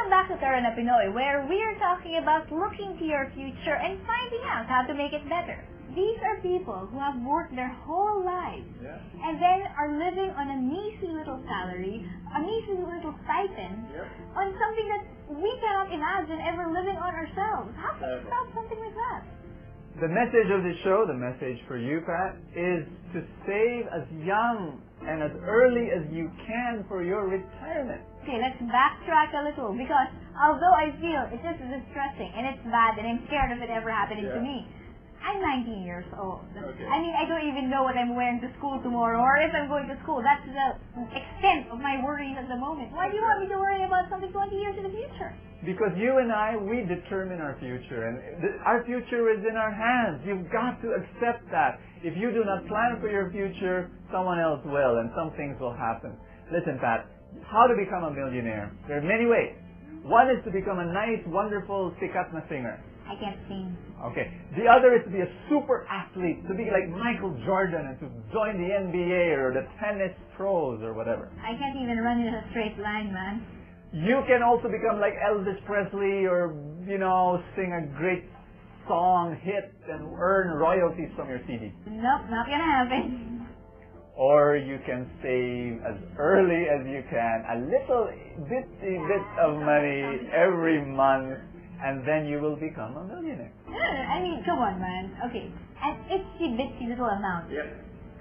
Welcome back to Tara na Pinoy, where we are talking about looking to your future and finding out how to make it better. These are people who have worked their whole lives and then are living on a measly little salary, a measly little stipend, on something that we cannot imagine ever living on ourselves. How can you stop something like that? The message of this show, the message for you, Pat, is to save as young and as early as you can for your retirement. Okay, let's backtrack a little, because although I feel it's just distressing and it's bad and I'm scared of it ever happening to me, I'm 19 years old. I mean, I don't even know what I'm wearing to school tomorrow or if I'm going to school. That's the extent of my worries at the moment. Why do you want me to worry about something 20 years in the future? Because you and I, we determine our future, and our future is in our hands. You've got to accept that. If you do not plan for your future, someone else will, and some things will happen. Listen, Pat, how to become a millionaire? There are many ways. One is to become a nice, wonderful sikat na singer. I can't sing. Okay. The other is to be a super athlete, to be like Michael Jordan and to join the NBA or the tennis pros or whatever. I can't even run in a straight line, man. You can also become like Elvis Presley or, sing a great song hit and earn royalties from your CD. Nope, not gonna happen. Or you can save as early as you can a little bitty bit of money every month, and then you will become a millionaire. I mean, come on, man. Okay, an itsy-bitsy little amount.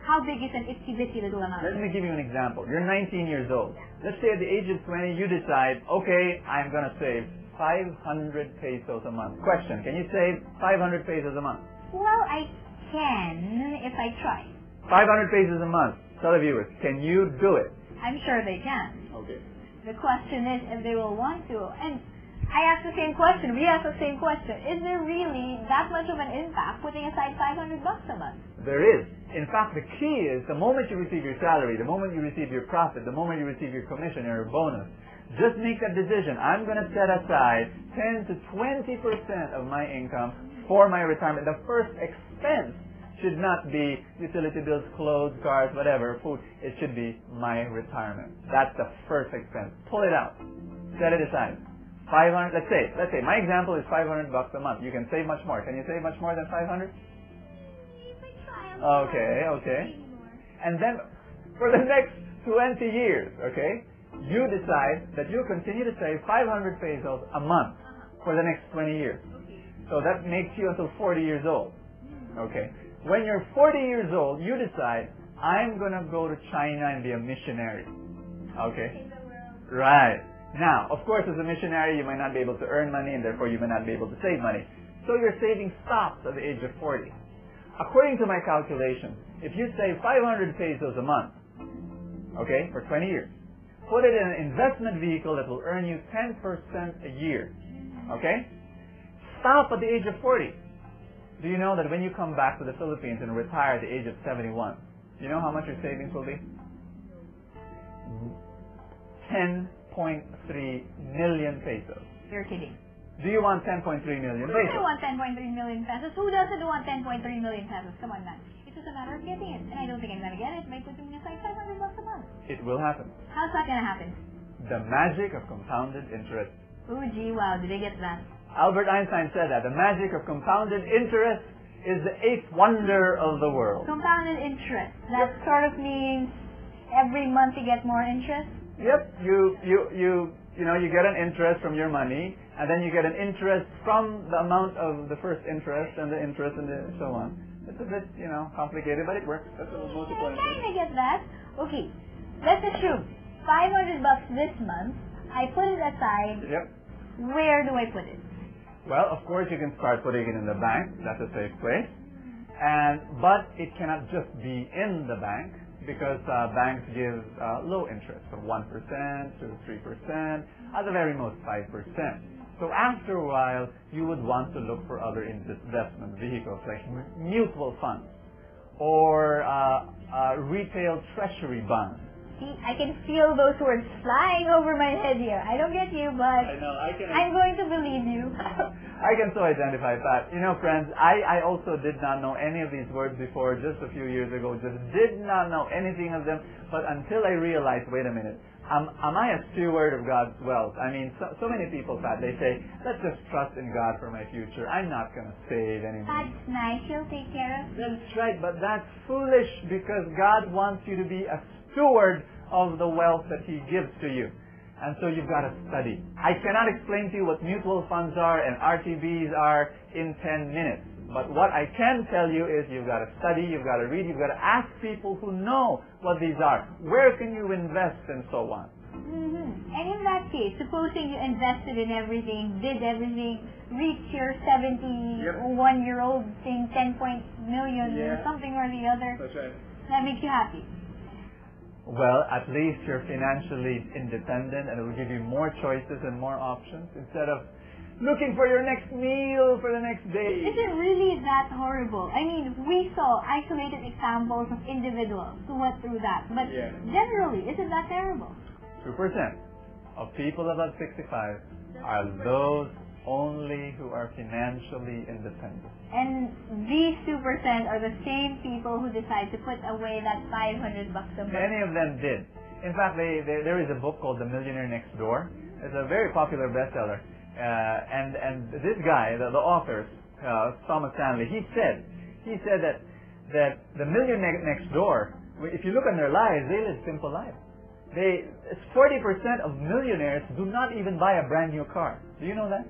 How big is an itsy-bitsy little amount? Let me give you an example. You're 19 years old. Let's say at the age of 20, you decide, okay, I'm going to save 500 pesos a month. Question, can you save 500 pesos a month? Well, I can if I try. 500 pesos a month. Tell the viewers, can you do it? I'm sure they can. Okay. The question is if they will want to. And I ask the same question. We ask the same question. Is there really that much of an impact putting aside $500 a month? There is. In fact, the key is the moment you receive your salary, the moment you receive your profit, the moment you receive your commission or your bonus, just make that decision. I'm going to set aside 10 to 20% of my income for my retirement. The first expense should not be utility bills, clothes, cars, whatever, food. It should be my retirement. That's the first expense. Pull it out. Set it aside. 500, let's say, my example is $500 a month. You can save much more. Can you save much more than 500? Okay. And then, for the next 20 years, okay, you decide that you continue to save 500 pesos a month for the next 20 years. So that makes you until 40 years old. Okay. When you're 40 years old, you decide, I'm going to go to China and be a missionary. Okay. Right. Now, of course, as a missionary, you might not be able to earn money, and therefore you may not be able to save money. So your saving stops at the age of 40. According to my calculations, if you save 500 pesos a month, okay, for 20 years, put it in an investment vehicle that will earn you 10% a year, okay? Stop at the age of 40. Do you know that when you come back to the Philippines and retire at the age of 71, do you know how much your savings will be? 10.3 million pesos. You're kidding. Do you want 10.3 million pesos? I want 10.3 million pesos. Who doesn't want 10.3 million pesos? Come on, man. It's just a matter of getting it. And I don't think I'm going to get it by putting aside $500 a month. It will happen. How's that going to happen? The magic of compounded interest. Oh, gee, wow. Did I get that? Albert Einstein said that. The magic of compounded interest is the eighth wonder of the world. Compounded interest. That sort of means every month you get more interest? Yep. You get an interest from your money, and then you get an interest from the amount of the first interest and the interest and so on. It's a bit, complicated, but it works. That's what most people understand. I get that. Okay, let's assume $500 this month. I put it aside. Yep. Where do I put it? Well, of course, you can start putting it in the bank. That's a safe place. But it cannot just be in the bank, because banks give low interest, from 1% to 3%, at the very most 5%. So after a while, you would want to look for other investment vehicles like mutual funds or retail treasury bonds. See, I can feel those words flying over my head here. I don't get you, but I'm going to believe you. I can so identify that. Friends, I also did not know any of these words before just a few years ago. Just did not know anything of them. But until I realized, wait a minute, Am I a steward of God's wealth? I mean, so many people, Pat, they say, let's just trust in God for my future. I'm not going to save any money. That's nice. He'll take care of you. That's right, but that's foolish because God wants you to be a steward of the wealth that He gives to you. And so you've got to study. I cannot explain to you what mutual funds are and RTBs are in 10 minutes. But what I can tell you is you've got to study, you've got to read, you've got to ask people who know what these are. Where can you invest and so on? And in that case, supposing you invested in everything, did everything, reached your 71-year-old thing, 10 million or something or the other, that's right. That makes you happy. Well, at least you're financially independent and it will give you more choices and more options instead of looking for your next meal for the next day. Is it really that horrible? I mean, we saw isolated examples of individuals who went through that, but generally, isn't that terrible? 2% of people above 65 are those only who are financially independent. And these 2% are the same people who decide to put away that $500 a month. Many of them did. In fact, there is a book called The Millionaire Next Door. It's a very popular bestseller. And this guy, the author, Thomas Stanley, he said that the millionaire next door, if you look on their lives, they live simple lives. 40% of millionaires do not even buy a brand new car. Do you know that?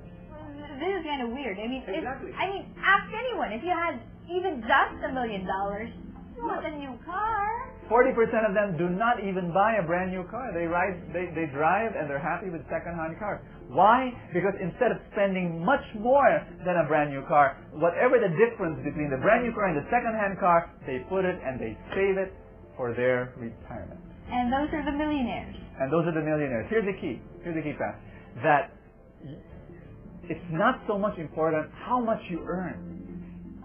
This is kind of weird. I mean, exactly. Ask anyone. If you had even just $1 million, you want a new car. 40% of them do not even buy a brand new car. They drive and they're happy with second-hand cars. Why? Because instead of spending much more than a brand new car, whatever the difference between the brand new car and the second-hand car, they put it and they save it for their retirement. And those are the millionaires. And those are the millionaires. Here's the key, Pat, that it's not so much important how much you earn.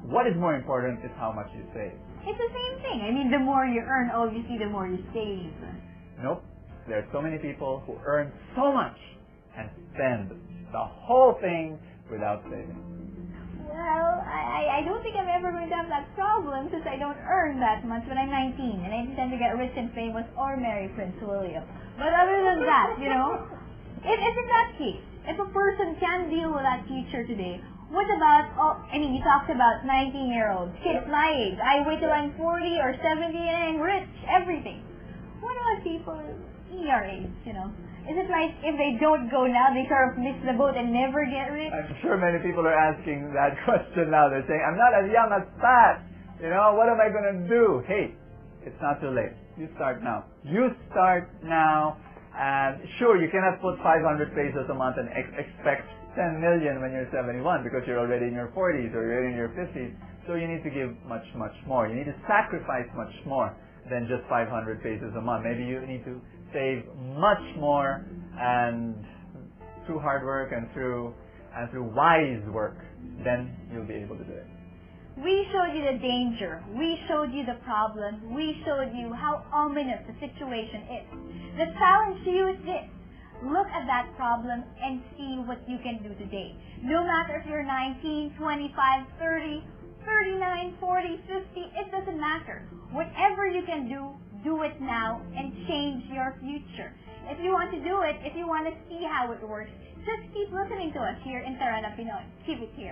What is more important is how much you save. It's the same thing. I mean, the more you earn, obviously, the more you save. Nope. There are so many people who earn so much and spend the whole thing without saving. Well, I don't think I'm ever going to have that problem since I don't earn that much when I'm 19 and I intend to get rich and famous or marry Prince William. But other than that, if in that case, if a person can deal with that future today, what about, you talked about 19-year-olds, kids my age. I wait till I'm 40 or 70 and I'm rich, everything. What about people your age, Is it like if they don't go now, they sort of miss the boat and never get rich? I'm sure many people are asking that question now. They're saying, I'm not as young as Pat. What am I going to do? Hey, it's not too late. You start now. And sure, you cannot put 500 pesos a month and expect 10 million when you're 71 because you're already in your 40s or you're in your 50s. So you need to give much, much more. You need to sacrifice much more than just 500 pesos a month. Maybe you need to save much more, and through hard work and through wise work, then you'll be able to do it. We showed you the danger. We showed you the problem. We showed you how ominous the situation is. The challenge to you is this. Look at that problem and see what you can do today. No matter if you're 19, 25, 30, 39, 40, 50, it doesn't matter. Whatever you can do it now and change your future. If you want to do it, if you want to see how it works, just keep listening to us here in Tarana Pinoy. Keep it here.